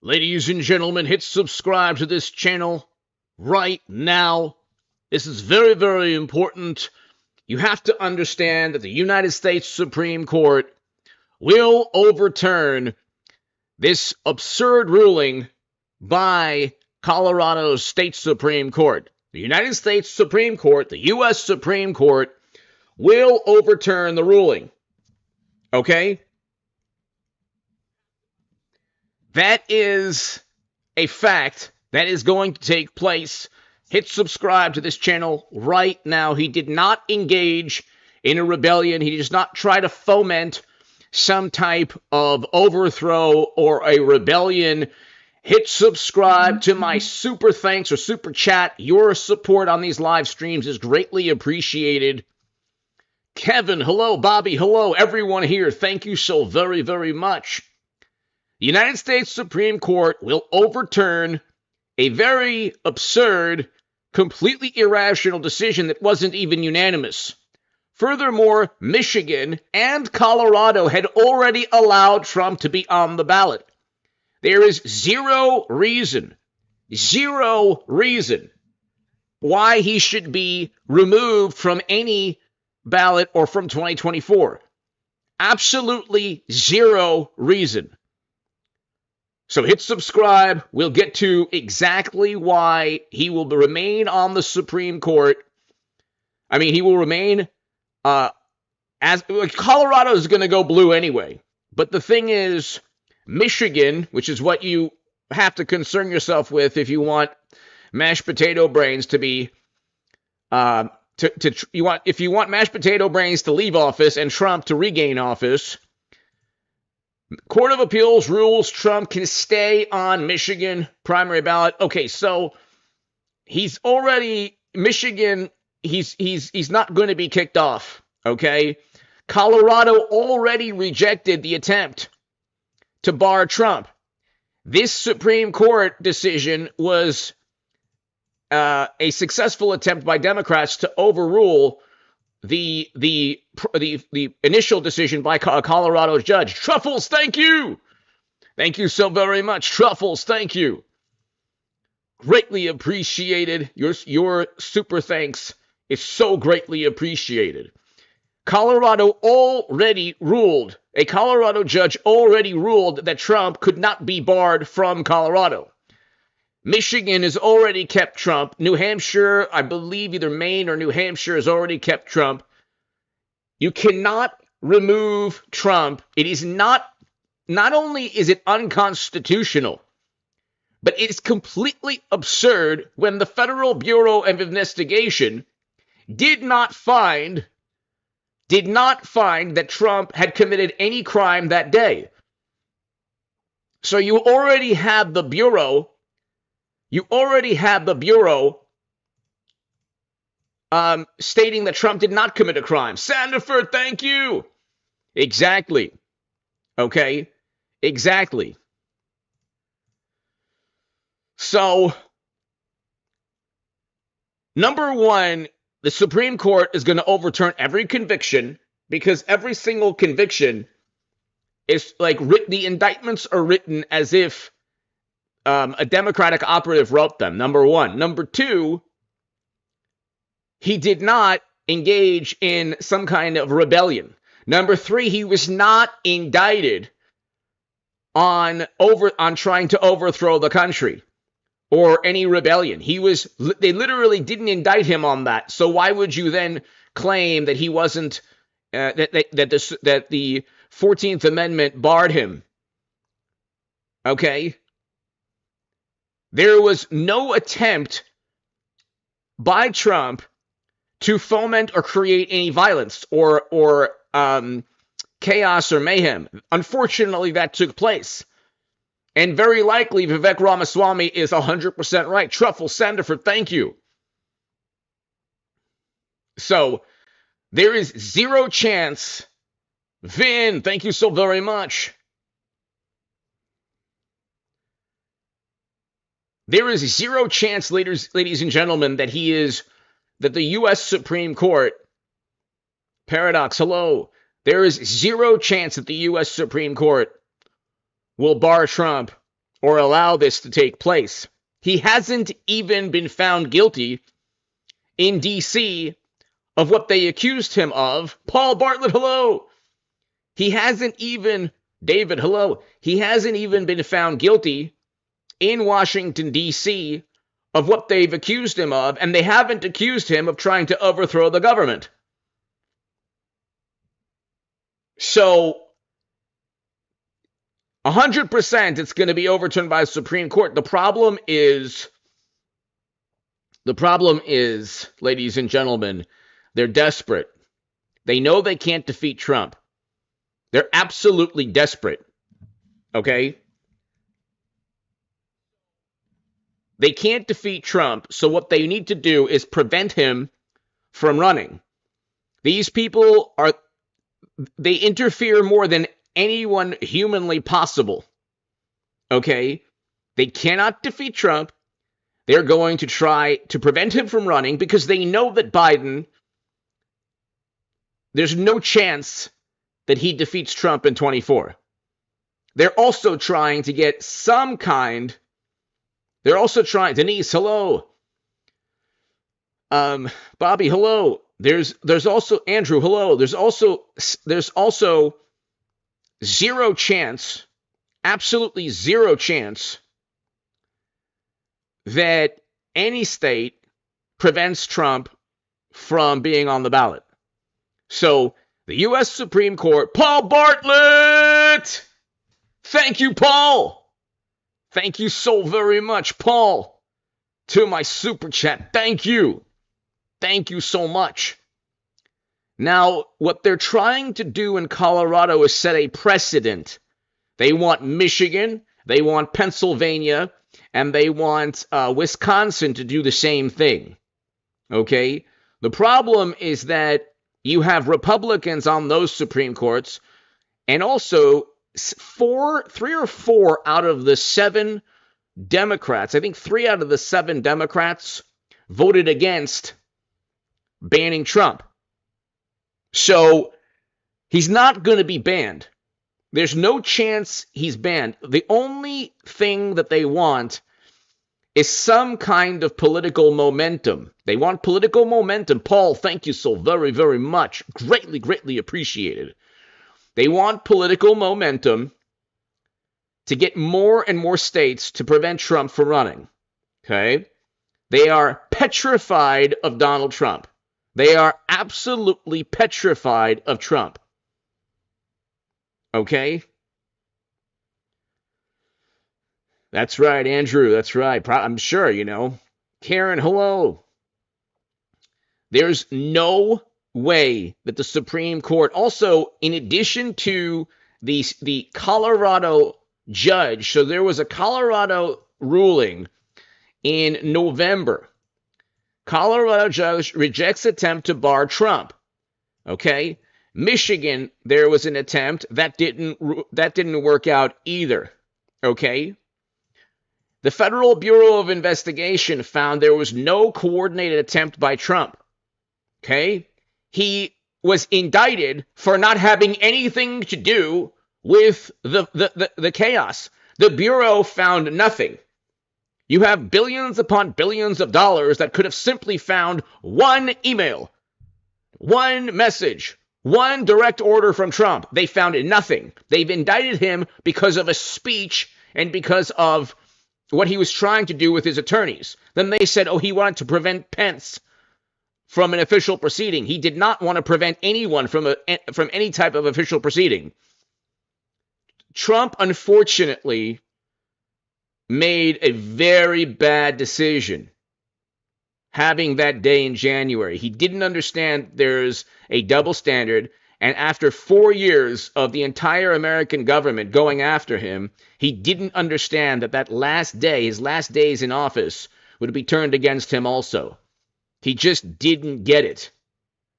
Ladies and gentlemen, hit subscribe to this channel right now. This is very, very important. You have to understand that the United States Supreme Court will overturn this absurd ruling by Colorado's state Supreme Court. The United States Supreme Court, the U.S. Supreme Court, will overturn the ruling. Okay? That is a fact that is going to take place. Hit subscribe to this channel right now. He did not engage in a rebellion. He does not try to foment some type of overthrow or a rebellion. Hit subscribe to my super thanks or super chat. Your support on these live streams is greatly appreciated. Kevin, hello. Bobby, hello. Everyone here, thank you so very, very much. The United States Supreme Court will overturn a very absurd, completely irrational decision that wasn't even unanimous. Furthermore, Michigan and Colorado had already allowed Trump to be on the ballot. There is zero reason why he should be removed from any ballot or from 2024. Absolutely zero reason. So hit subscribe. We'll get to exactly why he will remain on the Supreme Court. I mean, he will remain as Colorado is going to go blue anyway. But the thing is, Michigan, which is what you have to concern yourself with if you want mashed potato brains to be if you want mashed potato brains to leave office and Trump to regain office. Court of Appeals rules Trump can stay on Michigan primary ballot. Okay, so he's already Michigan. He's not going to be kicked off. Okay, Colorado already rejected the attempt to bar Trump. This Supreme Court decision was a successful attempt by Democrats to overrule the initial decision by a Colorado judge. Truffles, thank you. Thank you so very much. Truffles, thank you. Greatly appreciated. Your super thanks is so greatly appreciated. Colorado already ruled, a Colorado judge already ruled that Trump could not be barred from Colorado. Michigan has already kept Trump. New Hampshire, I believe either Maine or New Hampshire has already kept Trump. You cannot remove Trump. It is not only is it unconstitutional, but it's completely absurd when the Federal Bureau of Investigation did not find that Trump had committed any crime that day. So you already have the Bureau stating that Trump did not commit a crime. Sandiford, thank you. Exactly. Okay? Exactly. So, number one, the Supreme Court is going to overturn every conviction because every single conviction is like the indictments are written as if a Democratic operative wrote them, number one. Number two, he did not engage in some kind of rebellion. Number three, he was not indicted on trying to overthrow the country or any rebellion. They literally didn't indict him on that. So why would you then claim that he wasn't that the 14th Amendment barred him? Okay? There was no attempt by Trump to foment or create any violence or chaos or mayhem. Unfortunately, that took place. And very likely, Vivek Ramaswamy is 100% right. Truffle, Sandiford, thank you. So, there is zero chance. Vin, thank you so very much. There is zero chance, ladies and gentlemen, that the U.S. Supreme Court, Paradox, hello. There is zero chance that the U.S. Supreme Court will bar Trump or allow this to take place. He hasn't even been found guilty in D.C. of what they accused him of. Paul Bartlett, hello! He hasn't even, David, hello. He hasn't even been found guilty in Washington, D.C. of what they've accused him of, and they haven't accused him of trying to overthrow the government. So, 100% it's going to be overturned by the Supreme Court. The problem is, ladies and gentlemen, they're desperate. They know they can't defeat Trump. They're absolutely desperate. Okay? They can't defeat Trump, so what they need to do is prevent him from running. These people they interfere more than anyone humanly possible. Okay? They cannot defeat Trump. They're going to try to prevent him from running because they know that Biden, there's no chance that he defeats Trump in 24. They're also trying to get some kind, Denise, hello. Bobby, hello. There's also Andrew, hello. There's also zero chance, absolutely zero chance that any state prevents Trump from being on the ballot. So the U.S. Supreme Court, Paul Bartlett! Thank you, Paul! Thank you so very much, Paul, to my super chat. Thank you. Thank you so much. Now, what they're trying to do in Colorado is set a precedent. They want Michigan, they want Pennsylvania, and they want Wisconsin to do the same thing. Okay? The problem is that you have Republicans on those Supreme Courts, and also 3 or 4 out of the 7 Democrats, I think 3 out of the 7 Democrats voted against banning Trump. So he's not going to be banned. There's no chance he's banned. The only thing that they want is some kind of political momentum. They want political momentum. Paul, thank you so very, very much. Greatly, greatly appreciated. They want political momentum to get more and more states to prevent Trump from running. Okay? They are petrified of Donald Trump. They are absolutely petrified of Trump. Okay? That's right, Andrew. That's right. I'm sure, you know. Karen, hello. There's no way that the Supreme Court, also, in addition to the Colorado judge, so there was a Colorado ruling in November. Colorado judge rejects attempt to bar Trump. Okay? Michigan, there was an attempt that didn't work out either. Okay? The Federal Bureau of Investigation found there was no coordinated attempt by Trump. Okay? He was indicted for not having anything to do with the chaos. The Bureau found nothing. You have billions upon billions of dollars that could have simply found one email, one message, one direct order from Trump. They found nothing. They've indicted him because of a speech and because of what he was trying to do with his attorneys. Then they said, he wanted to prevent Pence from an official proceeding. He did not want to prevent anyone from any type of official proceeding. Trump, unfortunately, made a very bad decision having that day in January. He didn't understand there's a double standard, and after 4 years of the entire American government going after him, he didn't understand that last day, his last days in office, would be turned against him also. He just didn't get it.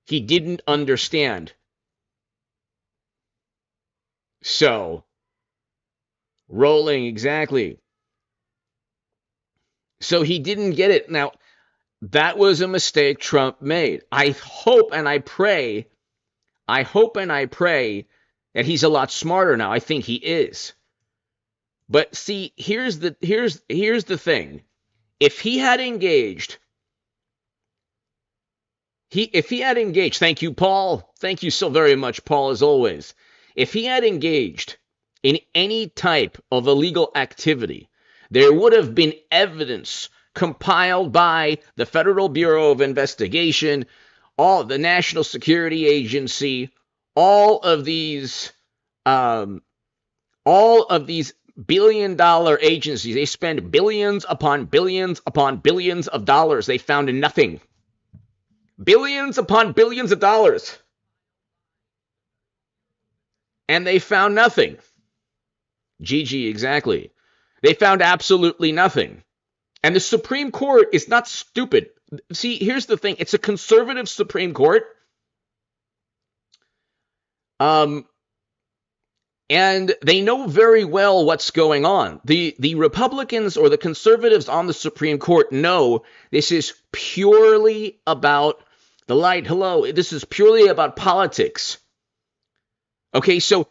He didn't understand. So, rolling, exactly. So he didn't get it. Now, that was a mistake Trump made. I hope and I pray that he's a lot smarter now. I think he is. But see, here's the thing. If he had engaged, thank you, Paul. Thank you so very much, Paul, as always. If he had engaged in any type of illegal activity, there would have been evidence compiled by the Federal Bureau of Investigation, all the National Security Agency, all of these billion-dollar agencies. They spend billions upon billions upon billions of dollars. They found nothing. Billions upon billions of dollars. And they found nothing. GG, exactly. They found absolutely nothing. And the Supreme Court is not stupid. See, here's the thing. It's a conservative Supreme Court. And they know very well what's going on. The Republicans or the conservatives on the Supreme Court know this is purely about the light. Hello, this is purely about politics. Okay, so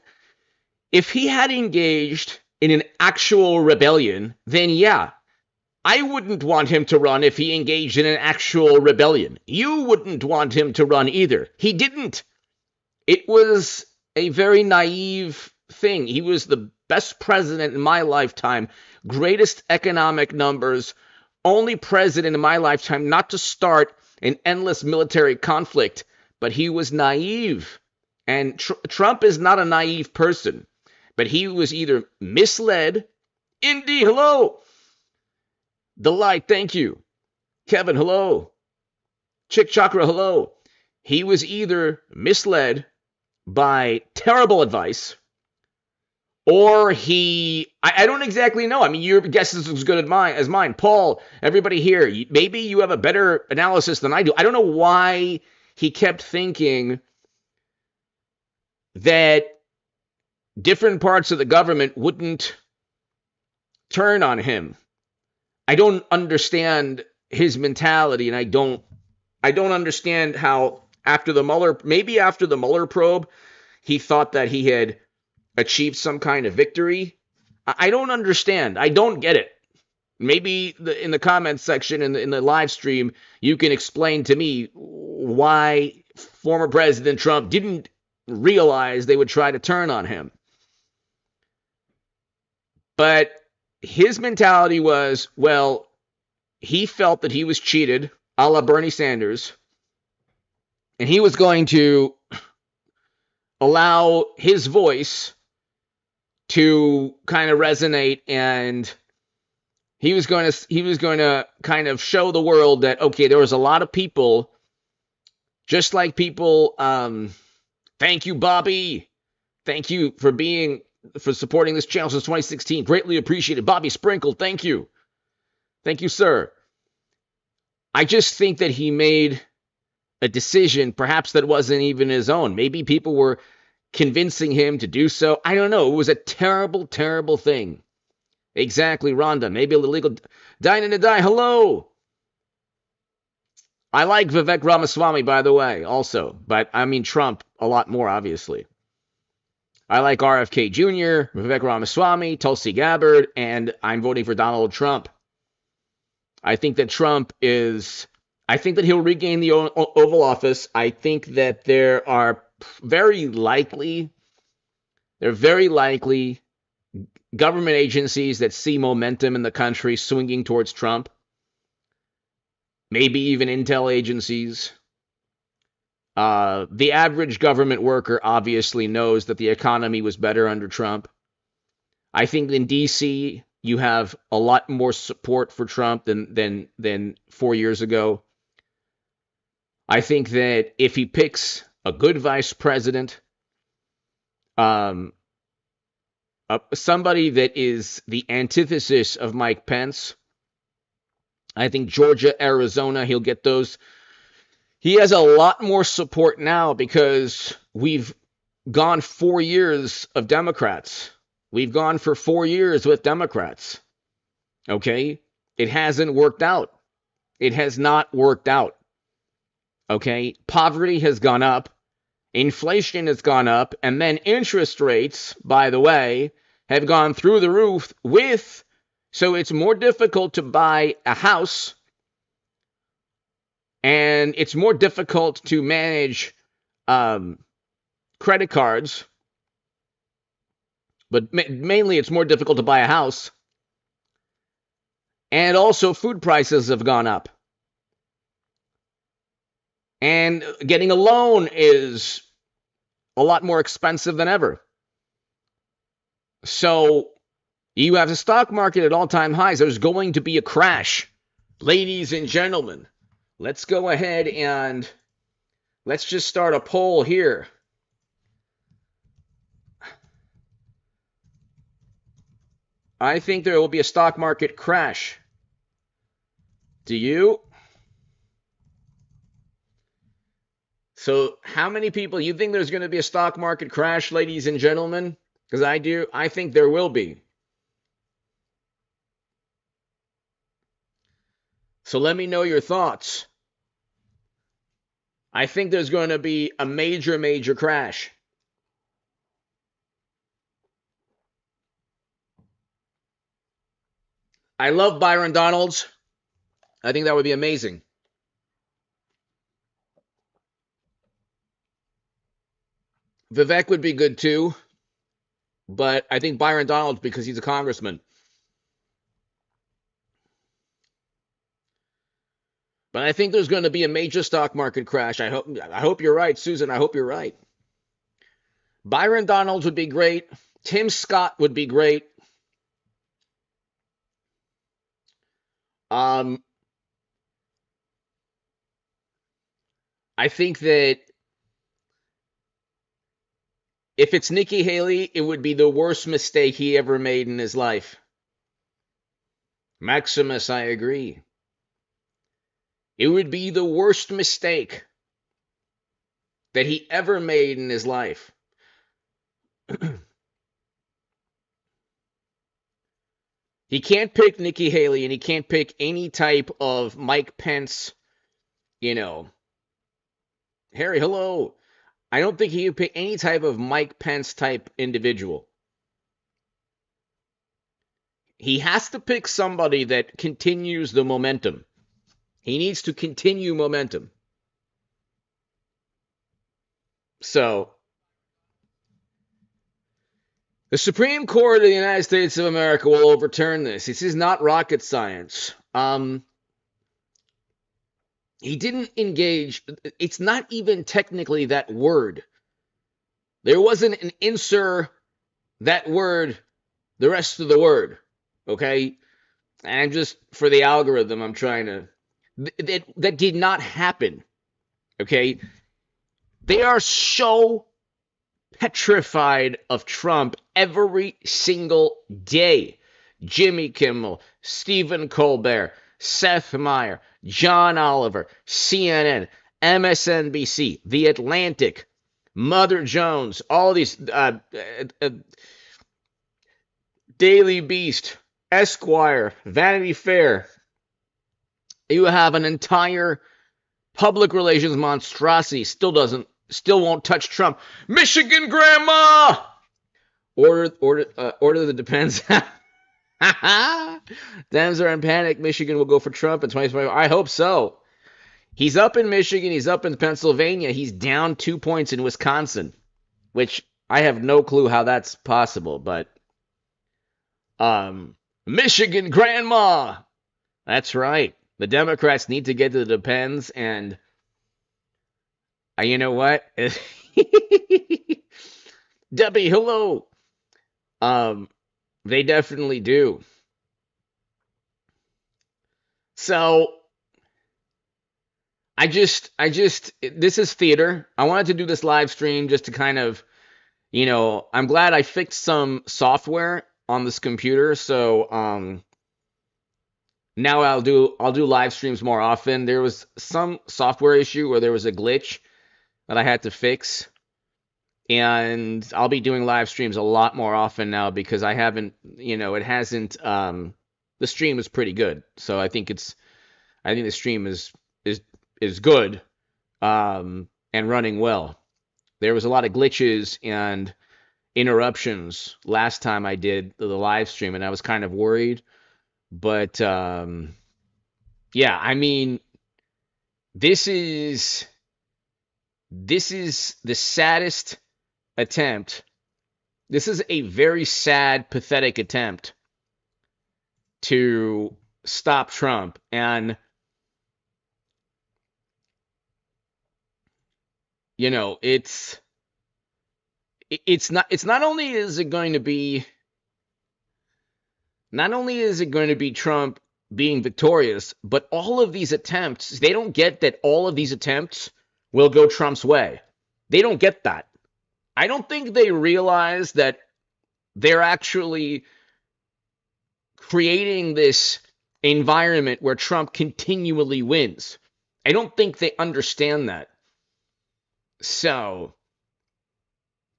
if he had engaged in an actual rebellion, then yeah, I wouldn't want him to run if he engaged in an actual rebellion. You wouldn't want him to run either. He didn't. It was a very naive thing. He was the best president in my lifetime, greatest economic numbers, only president in my lifetime not to start an endless military conflict, but he was naive. And Trump is not a naive person, but he was either misled. Indy, hello. The light, thank you. Kevin, hello. Chick Chakra, hello. He was either misled by terrible advice, or I don't exactly know. I mean, your guess is as good as mine. Paul, everybody here, maybe you have a better analysis than I do. I don't know why he kept thinking that different parts of the government wouldn't turn on him. I don't understand his mentality, and I don't understand how after the Mueller probe, he thought that he had achieved some kind of victory. I don't understand. I don't get it. Maybe in the comments section in the live stream, you can explain to me why former President Trump didn't realize they would try to turn on him. But his mentality was, well, he felt that he was cheated, a la Bernie Sanders, and he was going to allow his voice to kind of resonate, and he was going to kind of show the world that, okay, there was a lot of people, just like people, thank you, Bobby. Thank you for supporting this channel since 2016. Greatly appreciated. Bobby Sprinkle, thank you. Thank you, sir. I just think that he made a decision, perhaps that wasn't even his own. Maybe people were convincing him to do so. I don't know. It was a terrible, terrible thing. Exactly, Rhonda. Maybe a illegal. Dine to die. Hello. I like Vivek Ramaswamy, by the way, also. But I mean Trump a lot more, obviously. I like RFK Jr., Vivek Ramaswamy, Tulsi Gabbard, and I'm voting for Donald Trump. I think that he'll regain the Oval Office. I think that there are very likely government agencies that see momentum in the country swinging towards Trump. Maybe even intel agencies. The average government worker obviously knows that the economy was better under Trump. I think in D.C., you have a lot more support for Trump than 4 years ago. I think that if he picks a good vice president, somebody that is the antithesis of Mike Pence, I think Georgia, Arizona, he'll get those. He has a lot more support now because we've gone 4 years of Democrats. We've gone for 4 years with Democrats. Okay? It hasn't worked out. It has not worked out. Okay? Poverty has gone up. Inflation has gone up. And then interest rates, by the way, have gone through the roof so it's more difficult to buy a house, and it's more difficult to manage credit cards, but mainly it's more difficult to buy a house. And also food prices have gone up. And getting a loan is a lot more expensive than ever. So you have the stock market at all-time highs. There's going to be a crash. Ladies and gentlemen, let's go ahead and let's just start a poll here. I think there will be a stock market crash. Do you? So how many people, you think there's going to be a stock market crash, ladies and gentlemen? Because I do. I think there will be. So let me know your thoughts. I think there's going to be a major, major crash. I love Byron Donalds. I think that would be amazing. Vivek would be good too, but I think Byron Donalds because he's a congressman. But I think there's going to be a major stock market crash. I hope you're right, Susan. I hope you're right. Byron Donalds would be great. Tim Scott would be great. I think that if it's Nikki Haley, it would be the worst mistake he ever made in his life. Maximus, I agree. It would be the worst mistake that he ever made in his life. He can't pick Nikki Haley, and he can't pick any type of Mike Pence, Harry, hello. I don't think he would pick any type of Mike Pence type individual. He has to pick somebody that continues the momentum. He needs to continue momentum. So, the Supreme Court of the United States of America will overturn this. This is not rocket science. He didn't engage. It's not even technically that word. There wasn't an insert that word, the rest of the word. Okay? And just for the algorithm, I'm trying to. That did not happen. Okay? They are so petrified of Trump every single day. Jimmy Kimmel, Stephen Colbert, Seth Meyers, John Oliver, CNN, MSNBC, The Atlantic, Mother Jones, all these, Daily Beast, Esquire, Vanity Fair. You have an entire public relations monstrosity, still won't touch Trump. Michigan grandma! Order that depends. Dems are in panic. Michigan will go for Trump in 2025. I hope so. He's up in Michigan. He's up in Pennsylvania. He's down 2 points in Wisconsin, which I have no clue how that's possible. But Michigan grandma. That's right. The Democrats need to get to the depends, and you know what? Debbie, hello. They definitely do. So this is theater. I wanted to do this live stream just to kind of, I'm glad I fixed some software on this computer. So, now I'll do live streams more often. There was some software issue where there was a glitch that I had to fix. And I'll be doing live streams a lot more often now because I haven't, it hasn't, the stream is pretty good. So I think the stream is good, and running well. There was a lot of glitches, and interruptions last time I did the live stream, and I was kind of worried. But yeah, I mean, this is the saddest attempt. This is a very sad, pathetic attempt to stop Trump. And, you know, it's not only is it going to be Trump being victorious, but all of these attempts, they don't get that all of these attempts will go Trump's way. They don't get that. I don't think they realize that they're actually creating this environment where Trump continually wins. I don't think they understand that. So,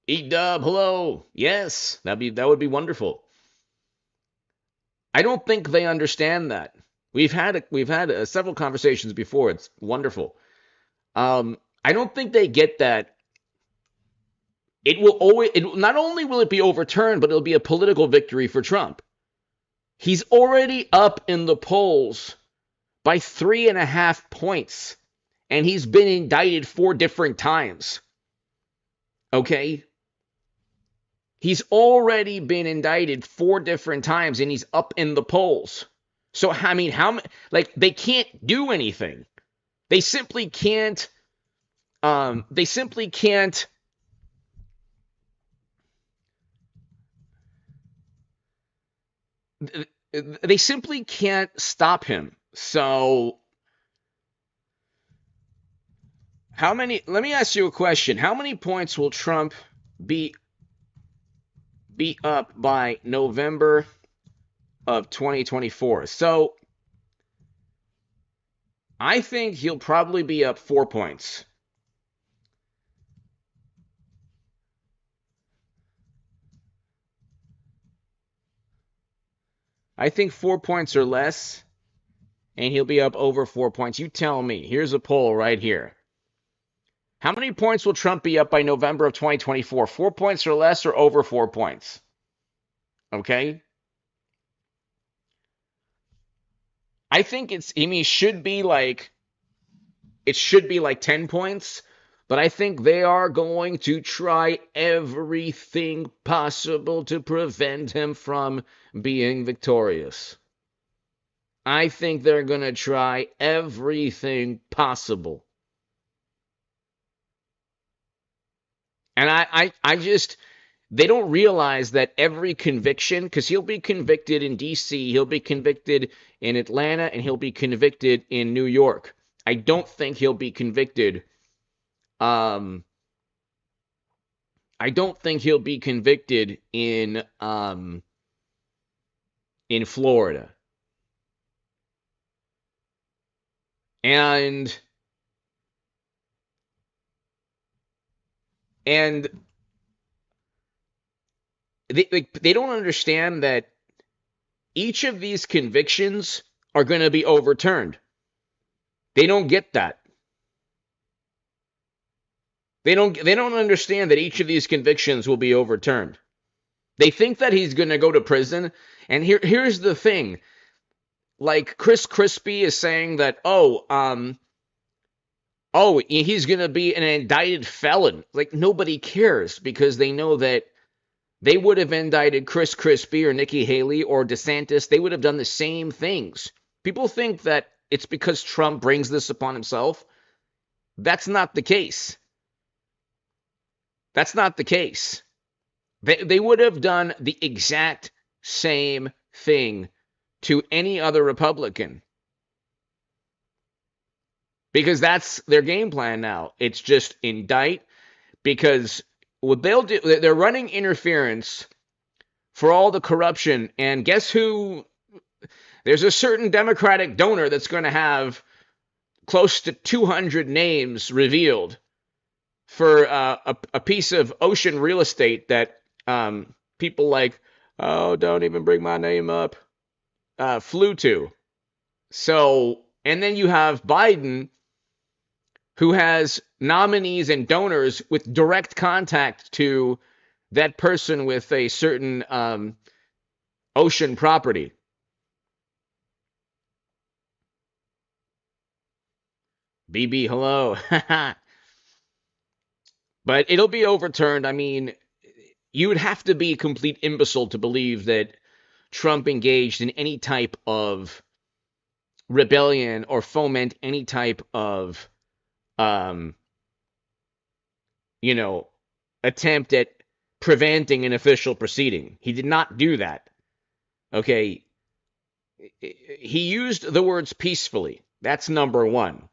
E-Dub, hello. Yes, that would be wonderful. I don't think they understand that. We've had several conversations before. It's wonderful. I don't think they get that. Not only will it be overturned, but it'll be a political victory for Trump. He's already up in the polls by 3.5 points, and he's been indicted 4 different times. Okay? He's already been indicted 4 different times, and he's up in the polls. So, I mean, they can't do anything. They simply can't, they simply can't stop him. So, let me ask you a question. How many points will Trump be up by November of 2024? So, I think he'll probably be up 4 points. I think 4 points or less, and he'll be up over 4 points. You tell me. Here's a poll right here. How many points will Trump be up by November of 2024? 4 points or less, or over 4 points? Okay? I think it should be like 10 points, but I think they are going to try everything possible to prevent him from being victorious. I think they're going to try everything possible. And they don't realize that every conviction, because he'll be convicted in D.C., he'll be convicted in Atlanta, and he'll be convicted in New York. I don't think he'll be convicted. I don't think he'll be convicted in Florida. And they don't understand that each of these convictions are going to be overturned. They don't get that. They don't understand that each of these convictions will be overturned. They think that he's going to go to prison, and here's the thing. Like Chris Christie is saying that he's going to be an indicted felon. Like, nobody cares, because they know that they would have indicted Chris Christie or Nikki Haley or DeSantis. They would have done the same things. People think that it's because Trump brings this upon himself. That's not the case. That's not the case. They would have done the exact same thing to any other Republican, because that's their game plan now. It's just indict, because what they'll do, they're running interference for all the corruption, and guess who? There's a certain Democratic donor that's going to have close to 200 names revealed for a piece of ocean real estate that people like, oh, don't even bring my name up, flew to. So, and then you have Biden, who has nominees and donors with direct contact to that person with a certain ocean property. BB, hello. But it'll be overturned. I mean, you would have to be a complete imbecile to believe that Trump engaged in any type of rebellion or foment any type of, um, you know, attempt at preventing an official proceeding. He did not do that. Okay. He used the words peacefully. That's number one.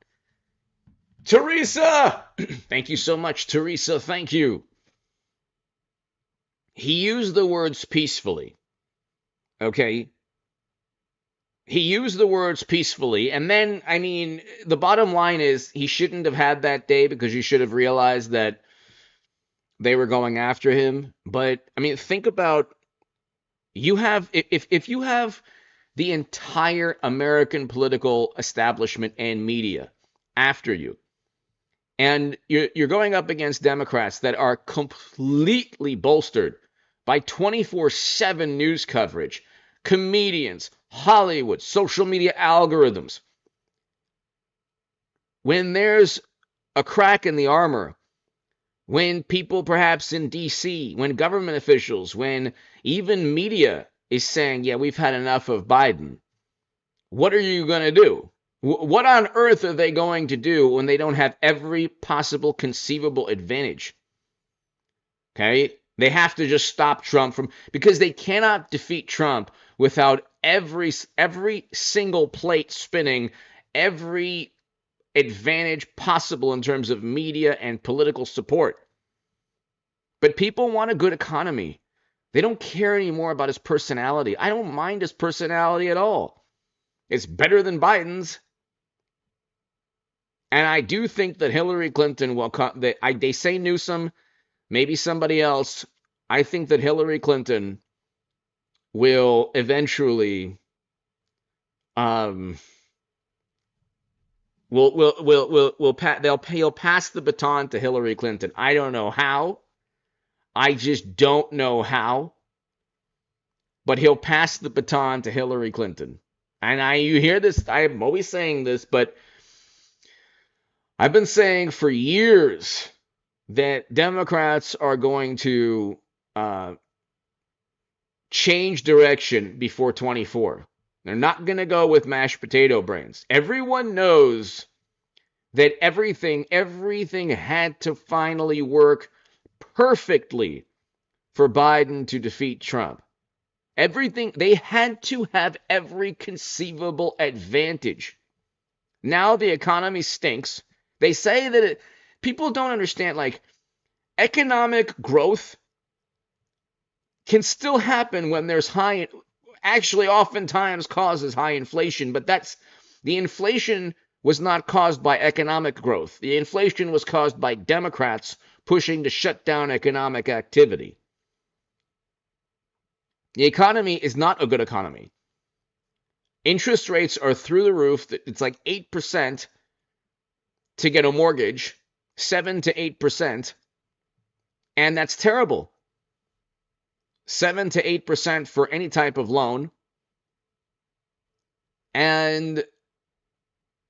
Teresa! Thank you so much, Teresa. Thank you. He used the words peacefully. Okay. He used the words peacefully. And then, I mean, the bottom line is he shouldn't have had that day because you should have realized that they were going after him. But, I mean, think about you have, if you have the entire American political establishment and media after you, and you're going up against Democrats that are completely bolstered by 24/7 news coverage, comedians, Hollywood, social media algorithms. When there's a crack in the armor, when people perhaps in DC, when government officials, when even media is saying, yeah, we've had enough of Biden, what are you going to do? What on earth are they going to do when they don't have every possible conceivable advantage? Okay? They have to just stop Trump because they cannot defeat Trump without every single plate spinning, every advantage possible in terms of media and political support. But people want a good economy. They don't care anymore about his personality. I don't mind his personality at all. It's better than Biden's. And I do think that Hillary Clinton will come. They say Newsom, maybe somebody else. I think that Hillary Clinton will eventually he'll pass the baton to Hillary Clinton. I don't know how. I just don't know how. But he'll pass the baton to Hillary Clinton. And you hear this, I'm always saying this, but I've been saying for years that Democrats are going to change direction before 24. They're not going to go with mashed potato brains. Everyone knows that everything had to finally work perfectly for Biden to defeat Trump. Everything, they had to have every conceivable advantage. Now the economy stinks. They say that people don't understand, like, economic growth can still happen when there's actually oftentimes causes high inflation, but the inflation was not caused by economic growth. The inflation was caused by Democrats pushing to shut down economic activity. The economy is not a good economy. Interest rates are through the roof. It's like 8% to get a mortgage, 7 to 8%, and that's terrible. 7 to 8% for any type of loan. And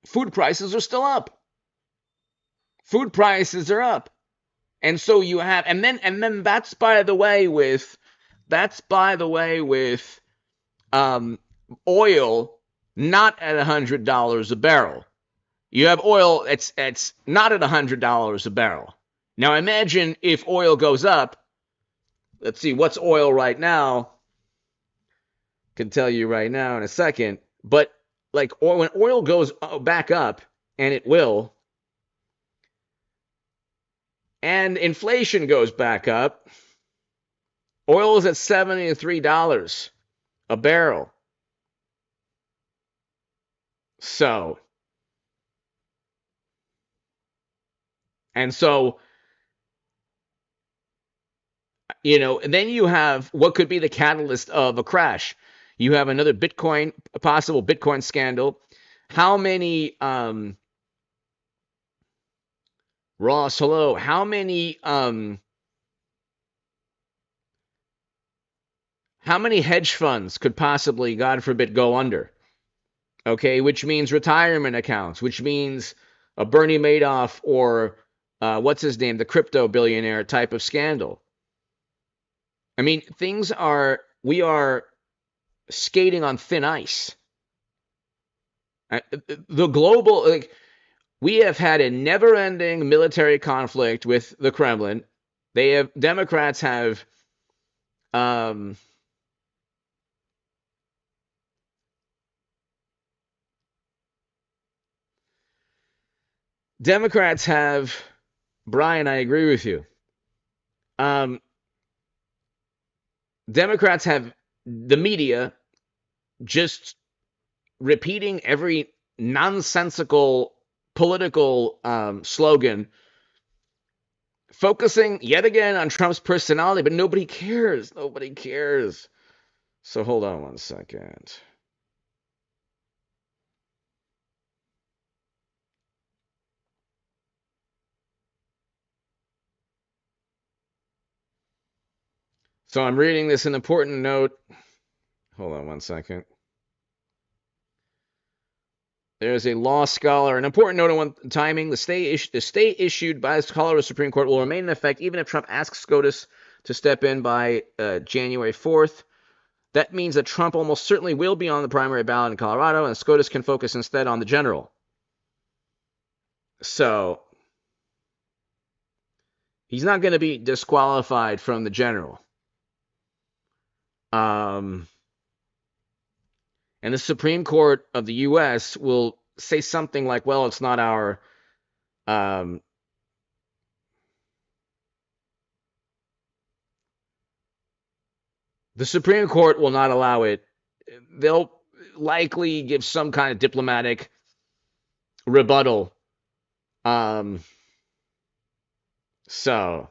food prices are still up. Food prices are up. And so you have, and then that's by the way with oil not at $100 a barrel. You have oil it's not at $100 a barrel. Now imagine if oil goes up. Let's see, what's oil right now? Can tell you right now in a second. But like when oil goes back up, and it will, and inflation goes back up, oil is at $73 a barrel. So, and so, and then you have what could be the catalyst of a crash. You have another a possible Bitcoin scandal. How many, Ross, hello, how many how many hedge funds could possibly, God forbid, go under? Okay, which means retirement accounts, which means a Bernie Madoff or what's his name, the crypto billionaire type of scandal. I mean, we are skating on thin ice. The global, like, we have had a never-ending military conflict with the Kremlin. Democrats have, Brian, I agree with you. Democrats have the media just repeating every nonsensical political slogan, focusing yet again on Trump's personality, but nobody cares. Nobody cares. So hold on one second. So I'm reading this an important note. Hold on one second. There's a law scholar. An important note on timing. The stay issued by the Colorado Supreme Court will remain in effect even if Trump asks SCOTUS to step in by January 4th. That means that Trump almost certainly will be on the primary ballot in Colorado, and SCOTUS can focus instead on the general. So he's not going to be disqualified from the general. And the Supreme Court of the U.S. will say something like, well, it's not our the Supreme Court will not allow it. They'll likely give some kind of diplomatic rebuttal. So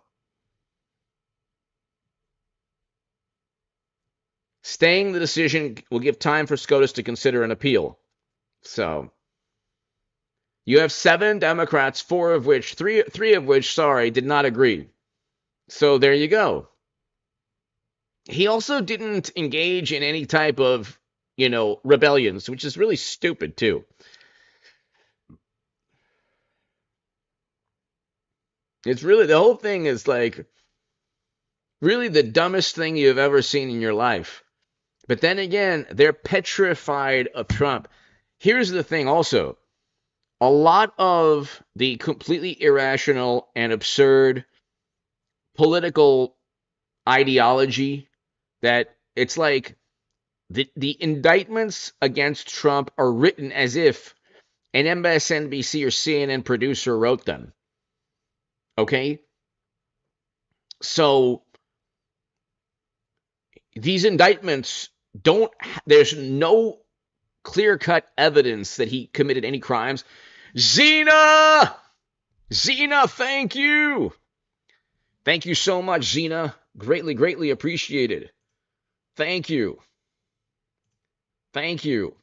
staying the decision will give time for SCOTUS to consider an appeal. So you have 7 Democrats, 3 of which, did not agree. So there you go. He also didn't engage in any type of, rebellions, which is really stupid too. It's really, the whole thing is like really the dumbest thing you've ever seen in your life. But then again, they're petrified of Trump. Here's the thing also. A lot of the completely irrational and absurd political ideology that it's like the indictments against Trump are written as if an MSNBC or CNN producer wrote them. Okay? So these indictments there's no clear-cut evidence that he committed any crimes. Zena, thank you. Thank you so much, Zena. Greatly, greatly appreciated. Thank you. Thank you.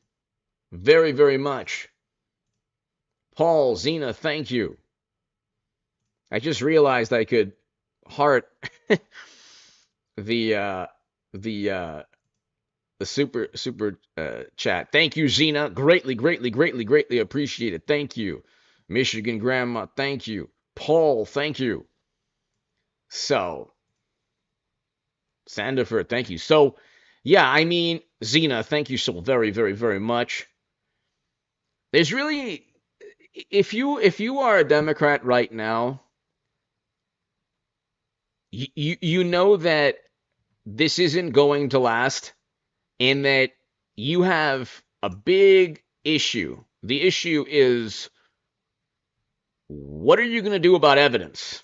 Very, very much. Paul, Zena, thank you. I just realized I could heart the super chat. Thank you, Zena. Greatly, greatly, greatly, greatly appreciated. Thank you. Michigan Grandma, thank you. Paul, thank you. So, Sandiford, thank you. So, yeah, I mean, Zena, thank you so very, very, very much. There's really, if you are a Democrat right now, you know that this isn't going to last, and that you have a big issue. The issue is, what are you going to do about evidence?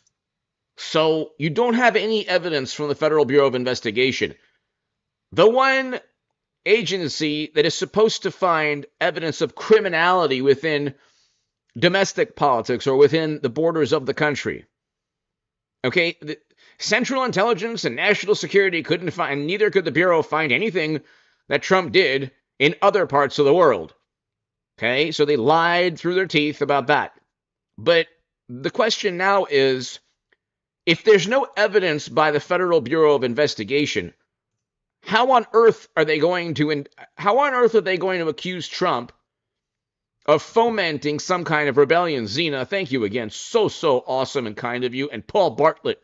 So you don't have any evidence from the Federal Bureau of Investigation. The one agency that is supposed to find evidence of criminality within domestic politics or within the borders of the country. Okay, the Central Intelligence and National Security couldn't find, neither could the Bureau find anything that Trump did in other parts of the world. Okay, so they lied through their teeth about that. But the question now is, if there's no evidence by the Federal Bureau of Investigation, How on earth are they going to accuse Trump of fomenting some kind of rebellion? Zena, thank you again. So awesome and kind of you. And Paul Bartlett,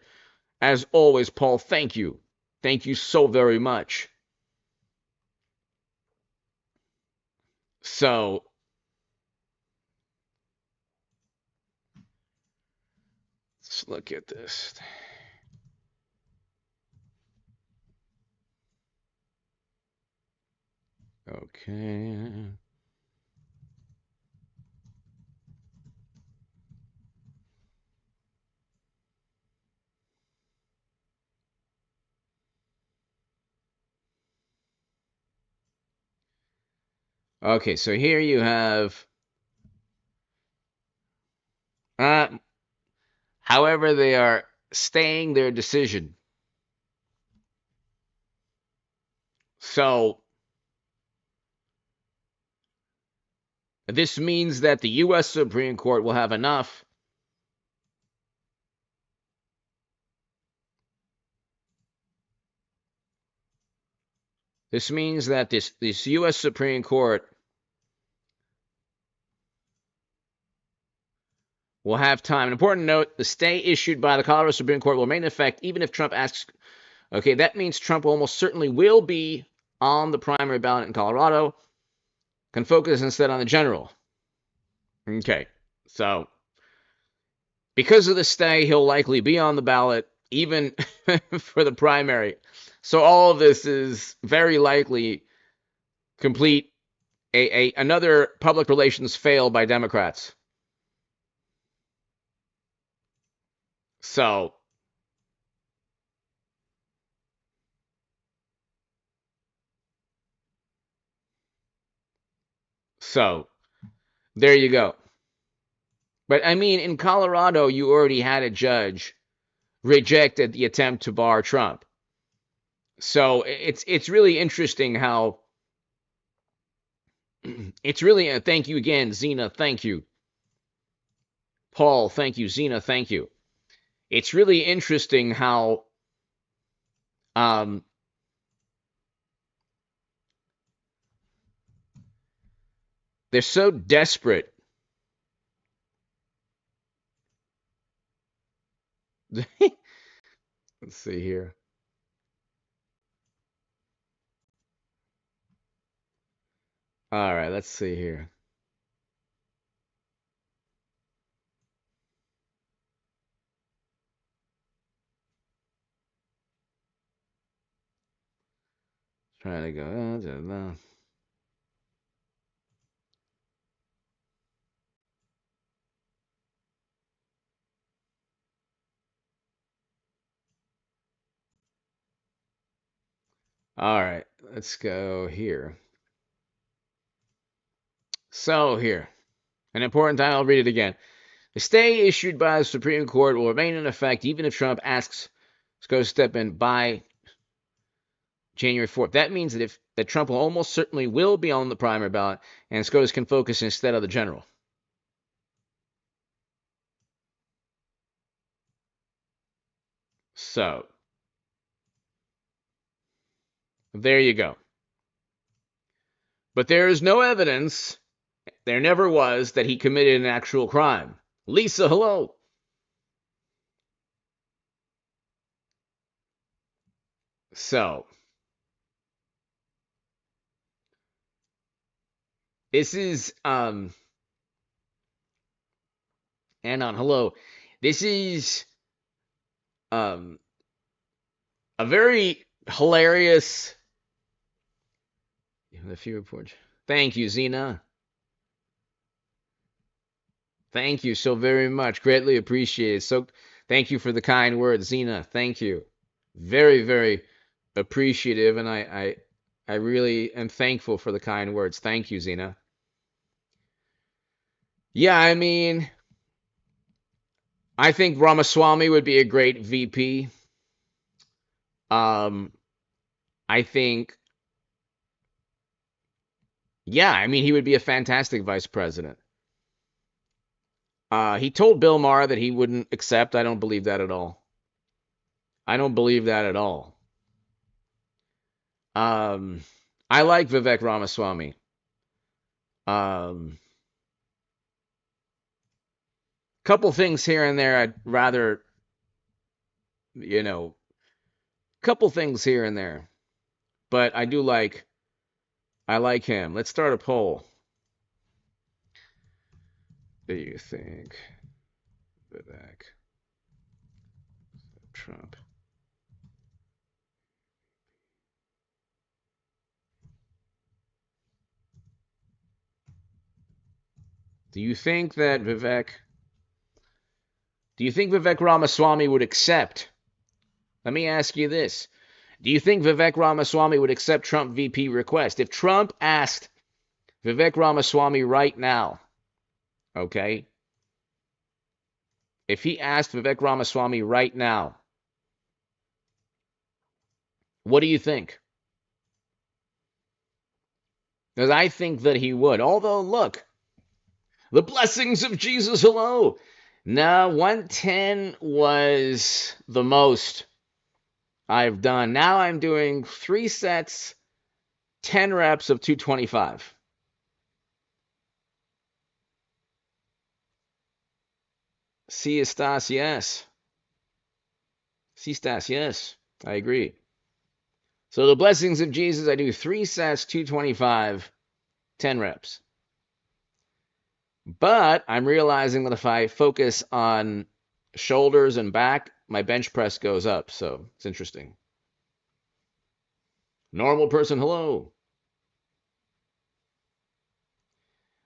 as always, Paul, thank you. Thank you so very much. So, let's look at this. Okay. Okay, so here you have, however, they are staying their decision. So, this means that the U.S. Supreme Court will have enough This means that this U.S. Supreme Court will have time. An important note, the stay issued by the Colorado Supreme Court will remain in effect even if Trump asks. Okay, that means Trump almost certainly will be on the primary ballot in Colorado. Can focus instead on the general. Okay, so because of the stay, he'll likely be on the ballot even for the primary. So all of this is very likely complete another public relations fail by Democrats. So there you go. But I mean, in Colorado, you already had a judge rejected the attempt to bar Trump. So it's really interesting how it's really thank you again, Zena, thank you. Paul, thank you. Zena, thank you. It's really interesting how they're so desperate. Let's see here. All right, let's see here. Trying to go. All right, let's go here. So here, an important time, I'll read it again. The stay issued by the Supreme Court will remain in effect even if Trump asks SCO to step in by January 4th. That means that Trump will almost certainly will be on the primary ballot and SCOTUS can focus instead of the general. So, there you go. But there is no evidence, there never was, that he committed an actual crime. Lisa, hello. So, this is, Anon, hello. This is, a very hilarious, the few reports. Thank you, Zena. Thank you so very much. Greatly appreciated. So, thank you for the kind words, Zena. Thank you. Very, very appreciative, and I really am thankful for the kind words. Thank you, Zena. Yeah, I mean, I think Ramaswamy would be a great VP. I think, yeah, I mean, he would be a fantastic vice president. He told Bill Maher that he wouldn't accept. I don't believe that at all. I don't believe that at all. I like Vivek Ramaswamy. Couple things here and there I'd rather, you know, couple things here and there. But I like him. Let's start a poll. Do you think Vivek Trump? Do you think Vivek Ramaswamy would accept? Let me ask you this. Do you think Vivek Ramaswamy would accept Trump VP request? If Trump asked Vivek Ramaswamy right now, okay? If he asked Vivek Ramaswamy right now, what do you think? Because I think that he would. Although, look, the blessings of Jesus, hello. No, 110 was the most I've done. Now I'm doing 3 sets, 10 reps of 225. See, Stas, yes. See, Stas, yes. I agree. So the blessings of Jesus, I do 3 sets, 225, 10 reps. But I'm realizing that if I focus on shoulders and back, my bench press goes up. So it's interesting. Normal person, hello.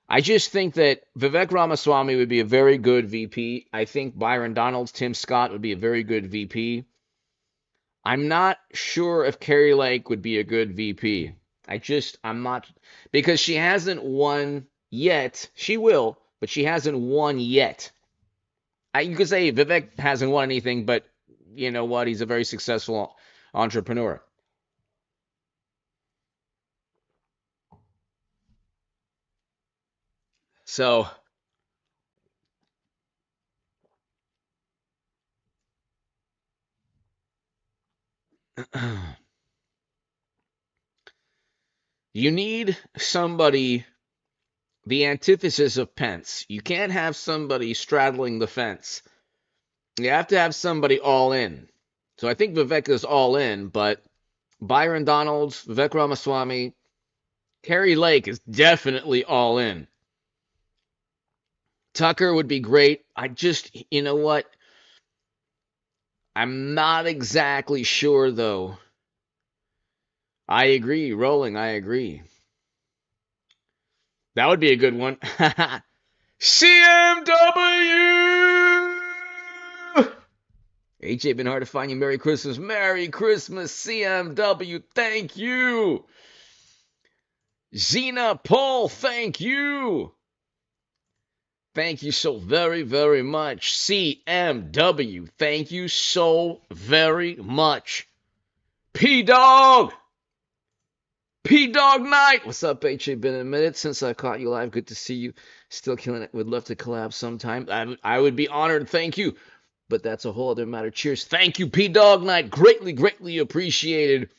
I just think that Vivek Ramaswamy would be a very good VP. I think Byron Donalds, Tim Scott would be a very good VP. I'm not sure if Carrie Lake would be a good VP. I'm not, because she hasn't won yet. She will, but she hasn't won yet. You could say Vivek hasn't won anything, but you know what? He's a very successful entrepreneur. So, you need somebody, the antithesis of Pence. You can't have somebody straddling the fence. You have to have somebody all in. So I think Vivek is all in, but Byron Donalds, Vivek Ramaswamy, Carrie Lake is definitely all in. Tucker would be great. You know what? I'm not exactly sure, though. I agree. Rolling, I agree. That would be a good one. CMW! AJ, been hard to find you. Merry Christmas. Merry Christmas, CMW. Thank you. Zena Paul, thank you. Thank you so very, very much. CMW, thank you so very much. P-Dog! P-Dog Night! What's up, HA? Been a minute since I caught you live. Good to see you. Still killing it. Would love to collab sometime. I would be honored. Thank you. But that's a whole other matter. Cheers. Thank you, P-Dog Night. Greatly, greatly appreciated.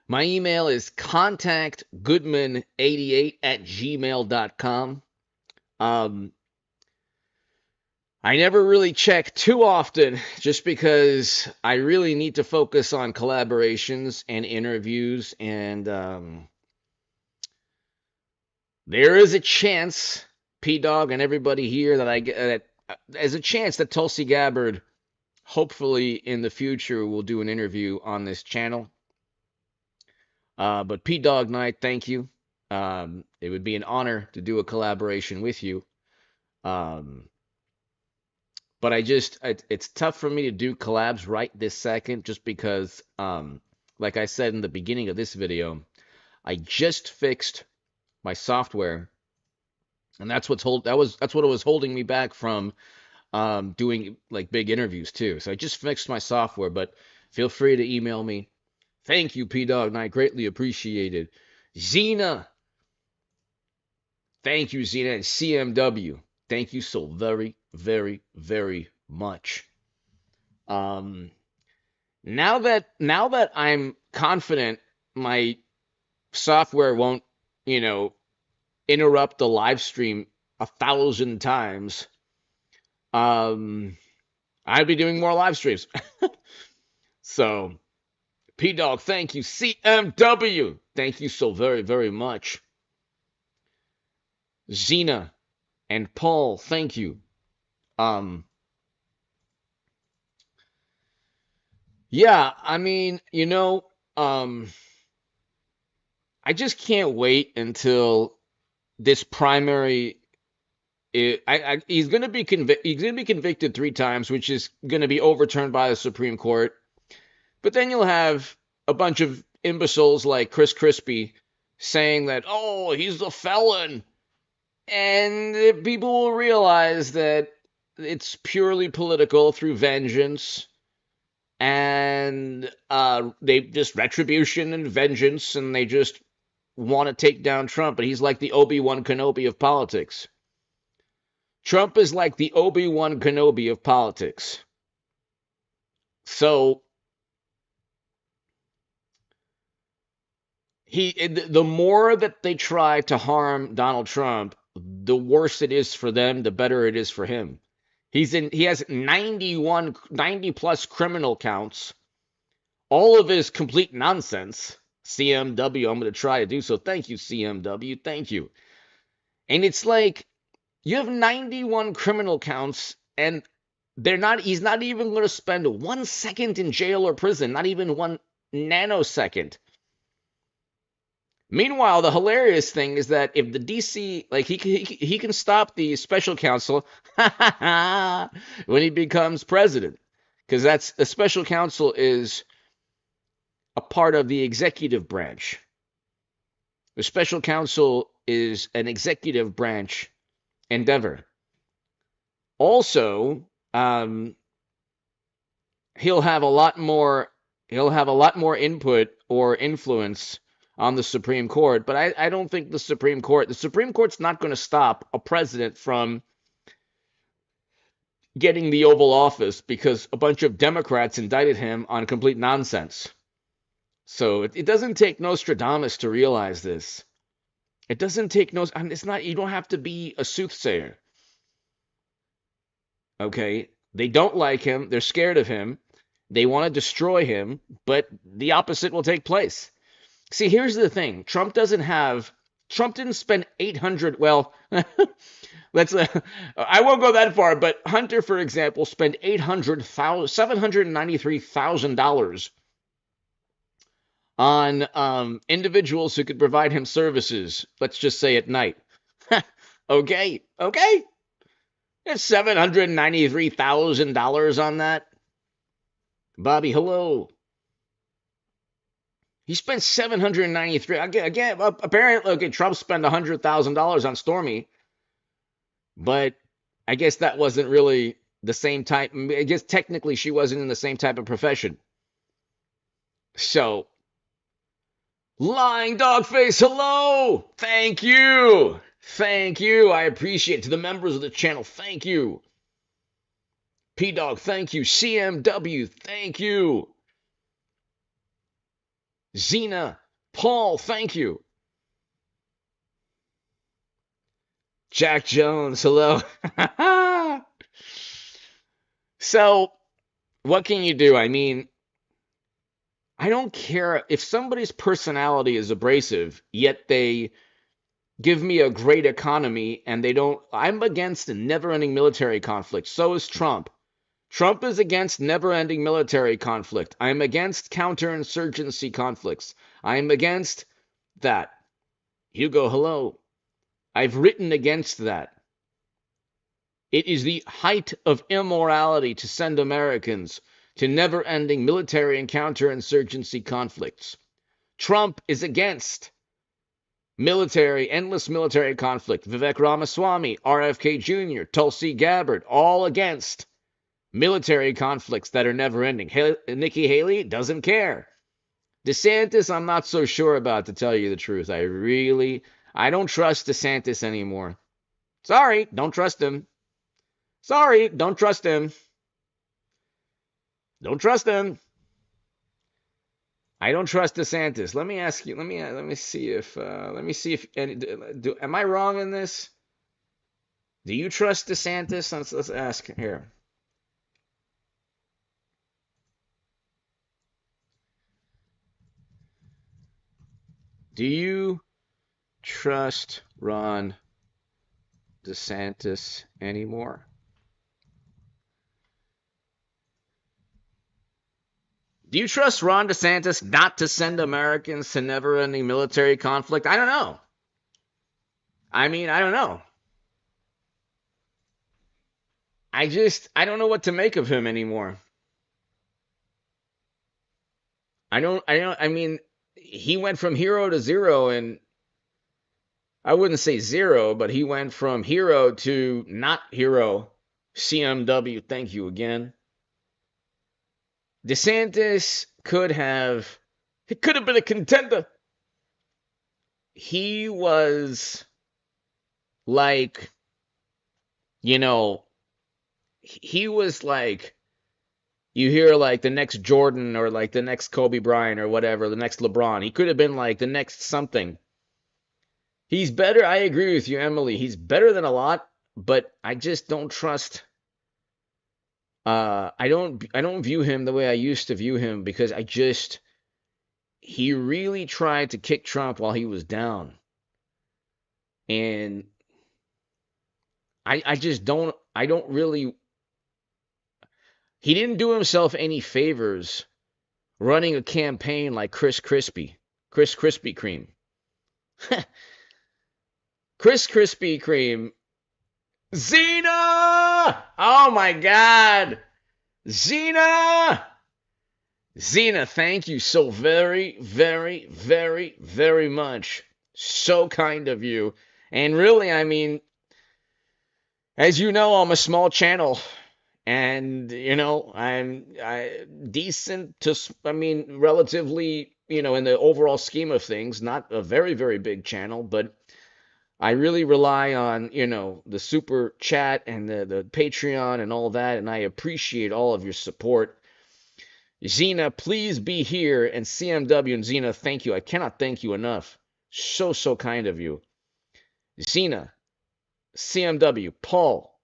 My email is contactgoodman88@gmail.com. I never really check too often just because I really need to focus on collaborations and interviews. And there is a chance, P-Dog and everybody here, there's a chance that Tulsi Gabbard, hopefully in the future, will do an interview on this channel. But P-Dog Night, thank you. It would be an honor to do a collaboration with you. But it's tough for me to do collabs right this second just because, like I said in the beginning of this video, I just fixed my software, and that's what was holding me back from doing like big interviews too. So I just fixed my software, but feel free to email me. Thank you, P-Dog, and I greatly appreciate it. Xena, thank you, Xena, and CMW. Thank you so very, very, very much. Now that I'm confident my software won't, you know, interrupt the live stream 1,000 times, I'd be doing more live streams. So, P Dog, thank you. CMW, thank you so very, very much. Xena and Paul, thank you. Um, yeah, I mean, I just can't wait until this primary. He's going to be convicted 3 times, which is going to be overturned by the Supreme Court. But then you'll have a bunch of imbeciles like Chris Christie saying that, oh, he's a felon. And people will realize that it's purely political through vengeance. And they just retribution and vengeance, and they just want to take down Trump. But he's like the Obi-Wan Kenobi of politics. Trump is like the Obi-Wan Kenobi of politics. So the more that they try to harm Donald Trump, the worse it is for them, the better it is for him. He has 90 plus criminal counts. All of it is complete nonsense. CMW, I'm going to try to do so. Thank you, CMW. Thank you. And it's like, you have 91 criminal counts, and he's not even going to spend 1 second in jail or prison, not even 1 nanosecond. Meanwhile, the hilarious thing is that if the DC, like he can stop the special counsel when he becomes president, because the special counsel is a part of the executive branch. The special counsel is an executive branch endeavor. Also, he'll have a lot more input or influence on the Supreme Court, but I don't think the Supreme Court's not going to stop a president from getting the Oval Office because a bunch of Democrats indicted him on complete nonsense. So it doesn't take Nostradamus to realize this. It doesn't take it's not, you don't have to be a soothsayer. Okay? They don't like him, they're scared of him, they want to destroy him, but the opposite will take place. See, here's the thing. Trump didn't spend 800, well, I won't go that far, but Hunter, for example, spent $793,000 on individuals who could provide him services, let's just say at night. Okay. It's $793,000 on that. Bobby, hello. He spent $793,000. Again, apparently, okay, Trump spent $100,000 on Stormy, but I guess that wasn't really the same type. I guess technically she wasn't in the same type of profession. So, Lying Dogface, hello! Thank you! Thank you. I appreciate it. To the members of the channel, thank you. P-Dog, thank you. CMW, thank you. Xena, Paul, thank you. Jack Jones, hello. So, what can you do? I mean, I don't care if somebody's personality is abrasive, yet they give me a great economy and they don't. I'm against a never-ending military conflict. So is Trump. Trump is against never-ending military conflict. I'm against counterinsurgency conflicts. I'm against that. Hugo, hello. I've written against that. It is the height of immorality to send Americans to never-ending military and counterinsurgency conflicts. Trump is against endless military conflict. Vivek Ramaswamy, RFK Jr., Tulsi Gabbard, all against military conflicts that are never-ending. Nikki Haley doesn't care. DeSantis, I'm not so sure about, to tell you the truth. I don't trust DeSantis anymore. Sorry, don't trust him. Sorry, don't trust him. Don't trust him. I don't trust DeSantis. Let me ask you. Let me see if am I wrong in this? Do you trust DeSantis? Let's ask here. Do you trust Ron DeSantis anymore? Do you trust Ron DeSantis not to send Americans to never-ending military conflict? I don't know. I mean, I don't know. I don't know what to make of him anymore. I mean, he went from hero to zero, and I wouldn't say zero, but he went from hero to not hero. CMW, thank you again. DeSantis could have been a contender. He was like, he was like, you hear like the next Jordan or like the next Kobe Bryant or whatever, the next LeBron. He could have been like the next something. He's better. I agree with you, Emily. He's better than a lot, but I just don't trust. I don't view him the way I used to view him because he really tried to kick Trump while he was down. And I don't really, he didn't do himself any favors running a campaign like Chris Krispy Kreme. Chris Krispy Kreme. Xena! Oh my God! Xena! Xena, thank you so very, very, very, very much. So kind of you. And really, I mean, as you know, I'm a small channel. And, I'm decent to, I mean, relatively, in the overall scheme of things, not a very, very big channel, but I really rely on, the super chat and the Patreon and all that, and I appreciate all of your support. Xena, please be here, and CMW and Xena, thank you. I cannot thank you enough. So, so kind of you. Xena, CMW, Paul,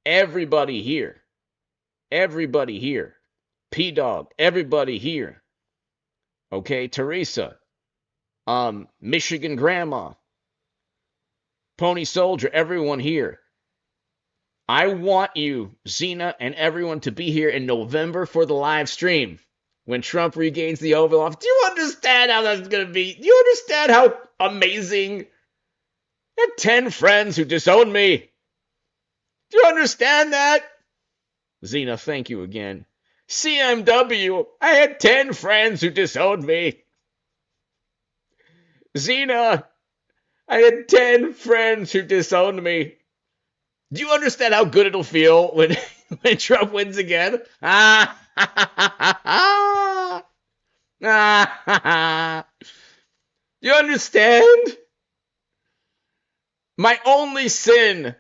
everybody here, P-Dog, everybody here. Okay, Teresa, Michigan Grandma, Pony Soldier, everyone here. I want you, Xena, and everyone to be here in November for the live stream when Trump regains the Oval Office. Do you understand how that's going to be? Do you understand how amazing? I had 10 friends who disowned me. Do you understand that? Xena, thank you again. CMW, I had 10 friends who disowned me. Xena, I had 10 friends who disowned me. Do you understand how good it'll feel when Trump wins again? Do you understand? My only sin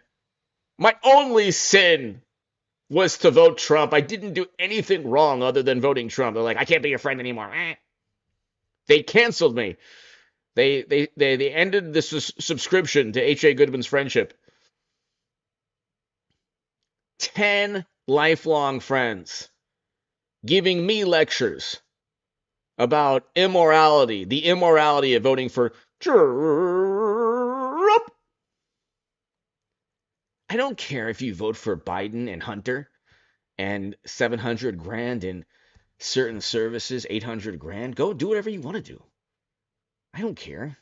was to vote Trump. I didn't do anything wrong other than voting Trump. They're like, I can't be your friend anymore. They canceled me. They ended the subscription to H.A. Goodman's Friendship. 10 lifelong friends giving me lectures about immorality, the immorality of voting for Trump. I don't care if you vote for Biden and Hunter and 700 grand in certain services, 800 grand. Go do whatever you want to do. I don't care.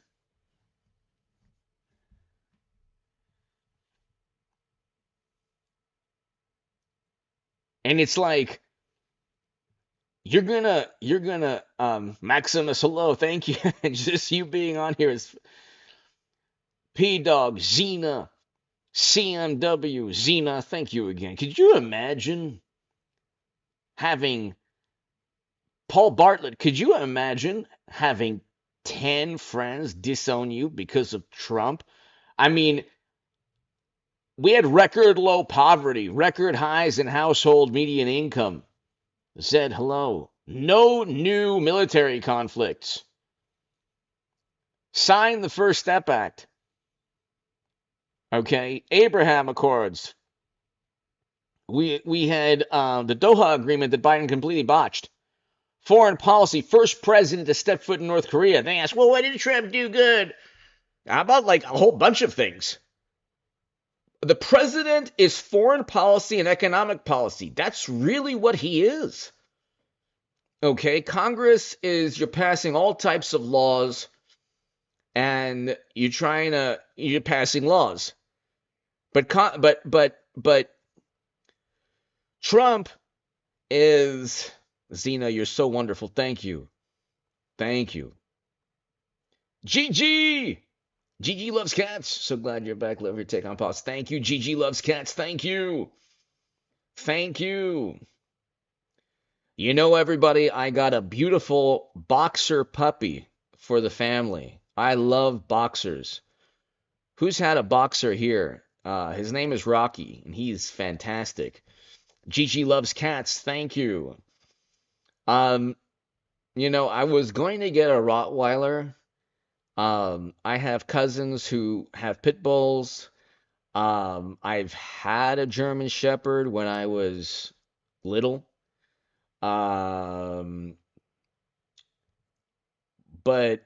And it's like, you're gonna, Maximus, hello, thank you. Just you being on here is P-Dog, Xena, CMW, Xena, thank you again. Could you imagine having Paul Bartlett, could you imagine having 10 friends disown you because of Trump? I mean, we had record low poverty, record highs in household median income. Zed, hello. No new military conflicts. Sign the First Step Act. Okay, Abraham Accords. We had the Doha Agreement that Biden completely botched. Foreign policy, first president to step foot in North Korea. They asked, well, what did Trump do good? How about like a whole bunch of things? The president is foreign policy and economic policy. That's really what he is. Okay, Congress is you're passing all types of laws and you're passing laws. But Trump is Zena, you're so wonderful. Thank you. Thank you. Gigi! Gigi loves cats. So glad you're back. Love your take on pause. Thank you. Gigi loves cats. Thank you. Thank you. You know, everybody, I got a beautiful boxer puppy for the family. I love boxers. Who's had a boxer here? His name is Rocky, and he's fantastic. Gigi loves cats. Thank you. You know, I was going to get a Rottweiler. I have cousins who have pit bulls. I've had a German Shepherd when I was little. Um, but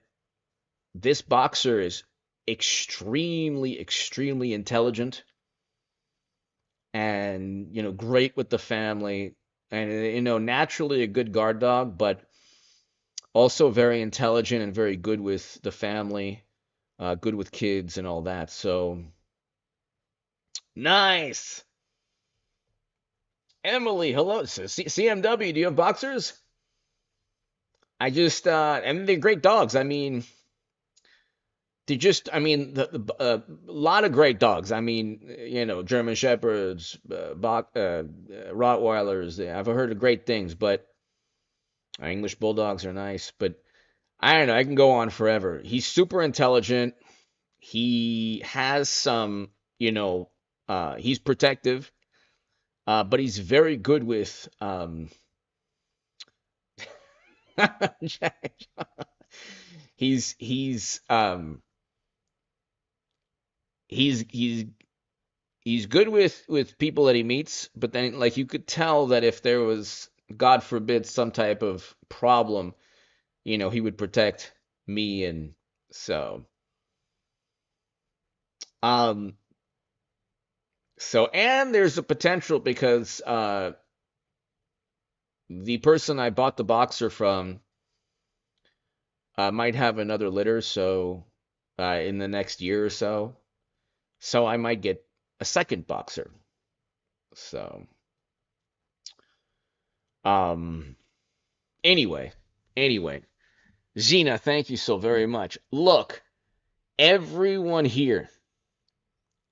this boxer is extremely, extremely intelligent and, you know, great with the family and, you know, naturally a good guard dog, but also very intelligent and very good with the family, good with kids and all that. So nice. Emily, hello. CMW, do you have boxers? And they're great dogs. I mean, I mean, a lot of great dogs. I mean, you know, German Shepherds, Rottweilers. I've heard of great things, but English Bulldogs are nice. But I don't know. I can go on forever. He's super intelligent. He has some, you know, he's protective, but he's very good with he's he's um he's he's good with people that he meets, but then like you could tell that if there was, God forbid, some type of problem, you know, he would protect me. And so um and there's a potential because the person I bought the boxer from might have another litter, so in the next year or so. So I might get a second boxer. So um anyway, anyway, Zena, thank you so very much. Look, everyone here,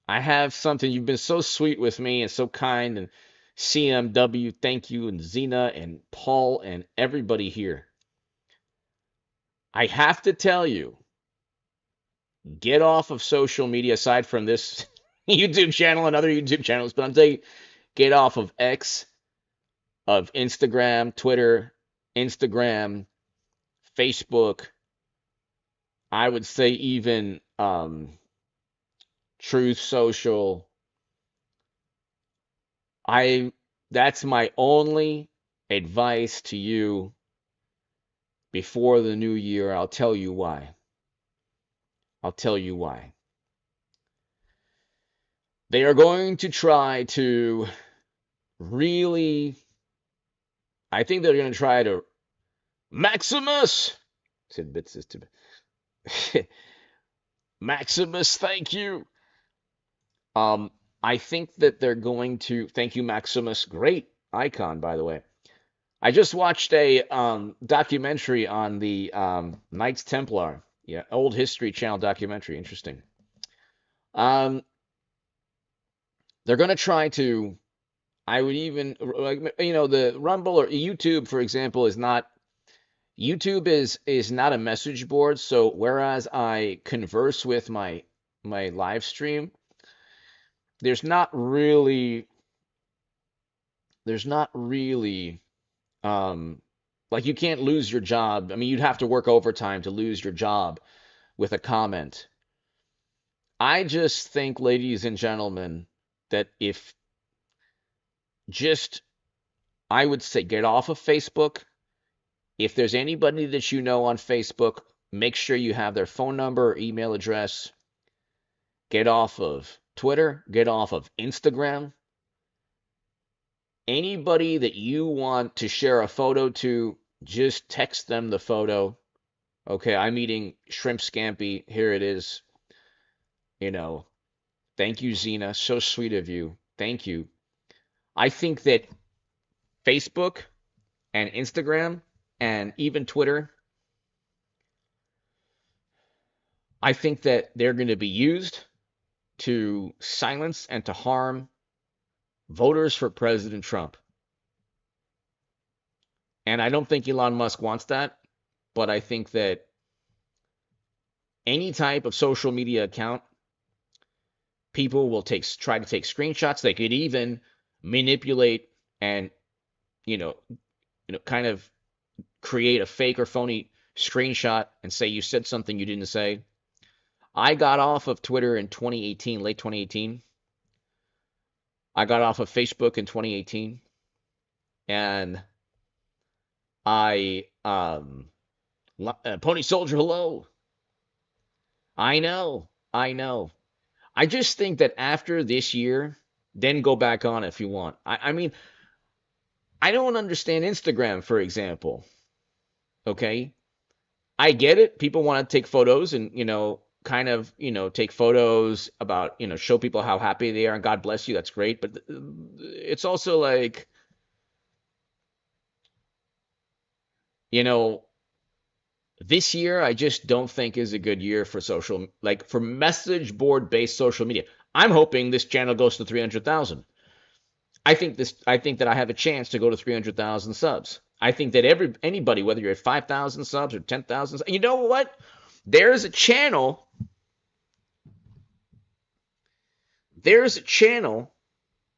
I have something. You've been so sweet with me and so kind, and CMW, thank you, and Zena and Paul and everybody here. I have to tell you, get off of social media aside from this YouTube channel and other YouTube channels, but I'm saying get off of X, of Instagram, Twitter, Instagram, Facebook. I would say even Truth Social. That's my only advice to you before the new year. I'll tell you why. I'll tell you why. They are going to try to really, I think they're going to try to Maximus. Tidbits is to Maximus, thank you. I think that they're going to thank you, Maximus. Great icon, by the way. I just watched a documentary on the Knights Templar. Yeah, old History Channel documentary. Interesting. Um, they're going to try to. I would even, like, you know, the Rumble or YouTube, for example, is not. YouTube is not a message board. So whereas I converse with my live stream, there's not really um Like you can't lose your job. I mean, you'd have to work overtime to lose your job with a comment. I just think, ladies and gentlemen, that if just, I would say, get off of Facebook. If there's anybody that you know on Facebook, make sure you have their phone number or email address. Get off of Twitter. Get off of Instagram. Anybody that you want to share a photo to, just text them the photo. Okay, I'm eating shrimp scampi. Here it is. You know, thank you, Zena. So sweet of you. Thank you. I think that Facebook and Instagram and even Twitter, I think that they're going to be used to silence and to harm voters for President Trump. And I don't think Elon Musk wants that, but I think that any type of social media account, people will try to take screenshots. They could even manipulate and kind of create a fake or phony screenshot and say you said something you didn't say. I got off of Twitter in 2018, late 2018. I got off of Facebook in 2018, and Pony Soldier, hello. I know. I just think that after this year, then go back on if you want. I mean, I don't understand Instagram, for example. Okay? I get it. People want to take photos and, kind of, take photos about, show people how happy they are and God bless you. That's great. But it's also like, this year I just don't think is a good year for for message board based social media. I'm hoping this channel goes to 300,000. I think that I have a chance to go to 300,000 subs. I think that anybody, whether you're at 5,000 subs or 10,000, you know what? There's a channel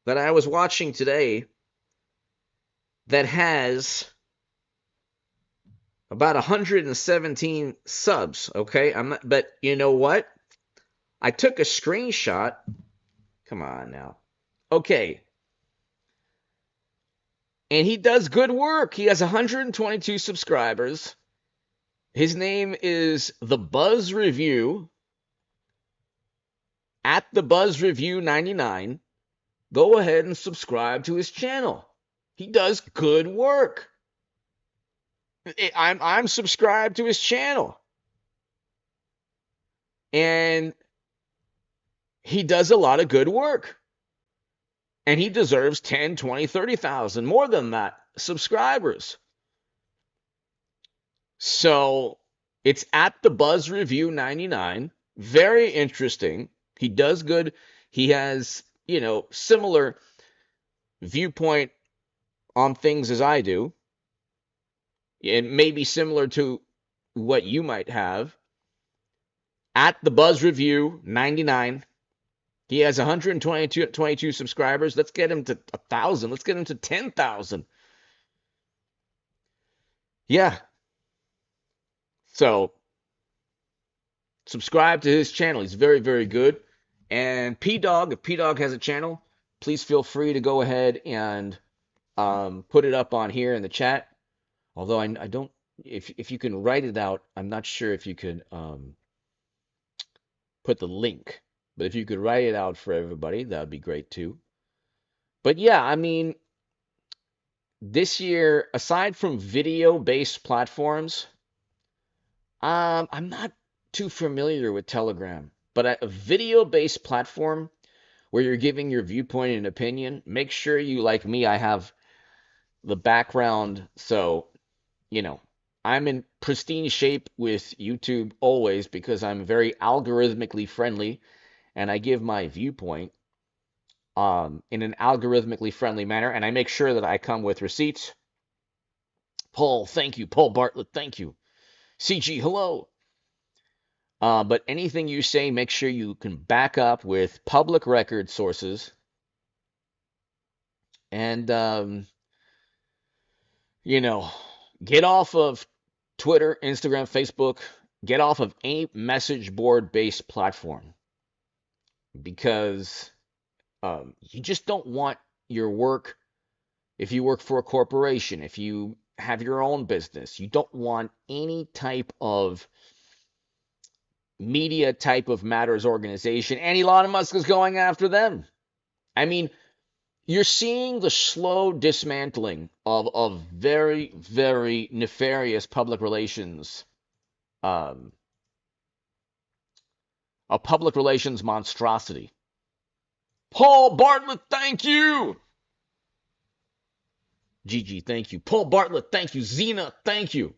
that I was watching today that has about 117 subs, okay? But you know what? I took a screenshot. Come on now. Okay. And he does good work. He has 122 subscribers. His name is The Buzz Review. At The Buzz Review 99. Go ahead and subscribe to his channel. He does good work. I'm subscribed to his channel. And he does a lot of good work. And he deserves 10, 20, 30,000, more than that, subscribers. So it's at The Buzz Review 99. Very interesting. He does good. He has, similar viewpoint on things as I do. And maybe similar to what you might have. At The Buzz Review 99. He has 122 subscribers. Let's get him to 1,000. Let's get him to 10,000. Yeah. So, subscribe to his channel. He's very, very good. And P-Dog, if P-Dog has a channel, please feel free to go ahead and put it up on here in the chat. Although I don't, if you can write it out, I'm not sure if you could put the link. But if you could write it out for everybody, that would be great too. But yeah, I mean, this year, aside from video-based platforms, I'm not too familiar with Telegram. But a video-based platform where you're giving your viewpoint and opinion, make sure you, like me, I have the background. So, I'm in pristine shape with YouTube always because I'm very algorithmically friendly. And I give my viewpoint in an algorithmically friendly manner, and I make sure that I come with receipts. Paul, thank you. Paul Bartlett, thank you. CG, hello. But anything you say, make sure you can back up with public record sources. And, Get off of Twitter, Instagram, Facebook. Get off of any message board based platform because you just don't want your work. If you work for a corporation, if you have your own business, you don't want any type of media type of matters organization. And Elon Musk is going after them. I mean, you're seeing the slow dismantling of very, very nefarious public relations, um, a public relations monstrosity. Paul Bartlett, thank you. Gigi, thank you. Paul Bartlett, thank you. Zena, thank you.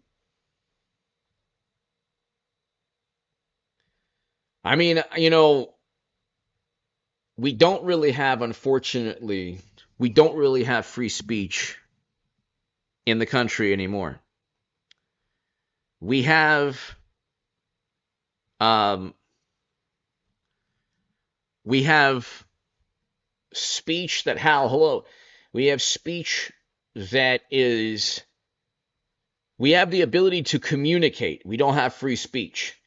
I mean, we don't really have, unfortunately, we don't really have free speech in the country anymore. We have um, speech that hello. We have speech that is we have the ability to communicate. We don't have free speech.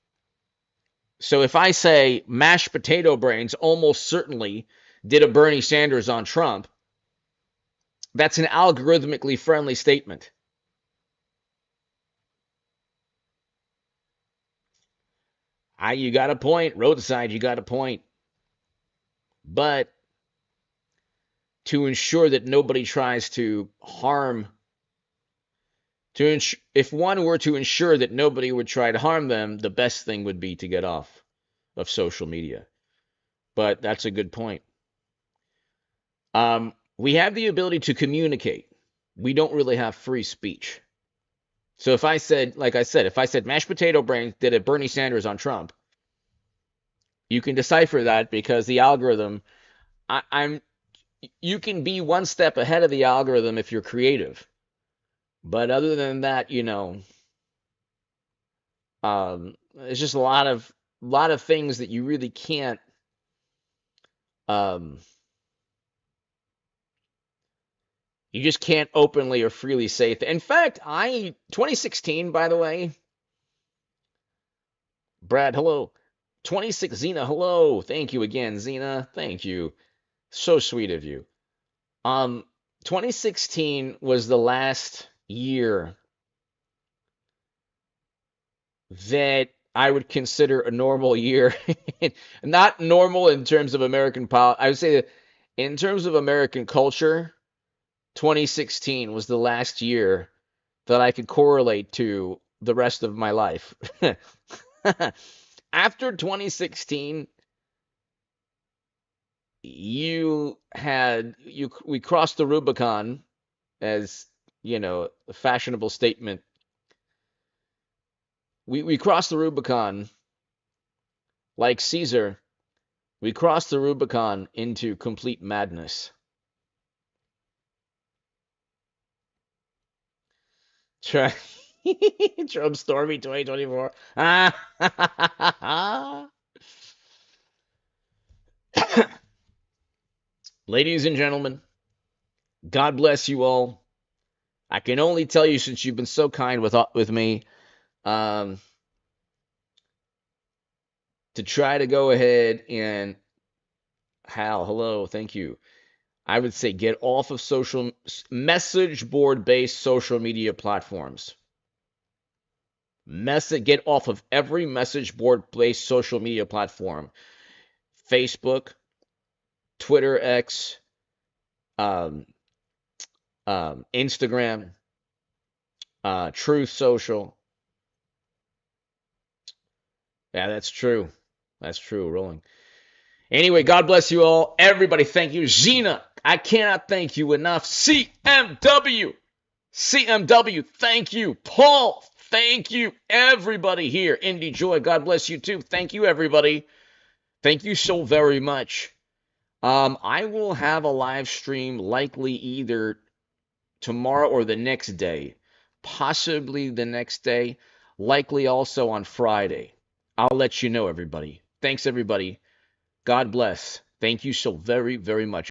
So if I say mashed potato brains almost certainly did a Bernie Sanders on Trump, that's an algorithmically friendly statement. You got a point. Roadside, you got a point. But to ensure that nobody tries to harm, if one were to ensure that nobody would try to harm them, the best thing would be to get off of social media. But that's a good point. We have the ability to communicate. We don't really have free speech. So if I said, like I said, if I said mashed potato brains did a Bernie Sanders on Trump, you can decipher that because the algorithm, you can be one step ahead of the algorithm if you're creative. But other than that, it's just a lot of things that you really can't you just can't openly or freely say. In fact, 2016, by the way, Brad, hello. 26 Xena, hello. Thank you again, Xena. Thank you. So sweet of you. 2016 was the last year that I would consider a normal year. Not normal in terms of American politics. I would say that in terms of American culture, 2016 was the last year that I could correlate to the rest of my life. After 2016, we crossed the Rubicon, as a fashionable statement. We crossed the Rubicon like Caesar. We crossed the Rubicon into complete madness. Trump Stormy 2024. Ladies and gentlemen, God bless you all. I can only tell you, since you've been so kind with me, to try to go ahead and Hal, hello, thank you. I would say get off of social message board based social media platforms. Get off of every message board based social media platform. Facebook, Twitter X, Instagram, Truth Social. Yeah, that's true. That's true, rolling. Anyway, God bless you all. Everybody, thank you. Gina, I cannot thank you enough. CMW, thank you. Paul, thank you. Everybody here. Indie Joy, God bless you too. Thank you, everybody. Thank you so very much. I will have a live stream likely either tomorrow or the next day. Possibly the next day. Likely also on Friday. I'll let you know, everybody. Thanks, everybody. God bless. Thank you so very, very much.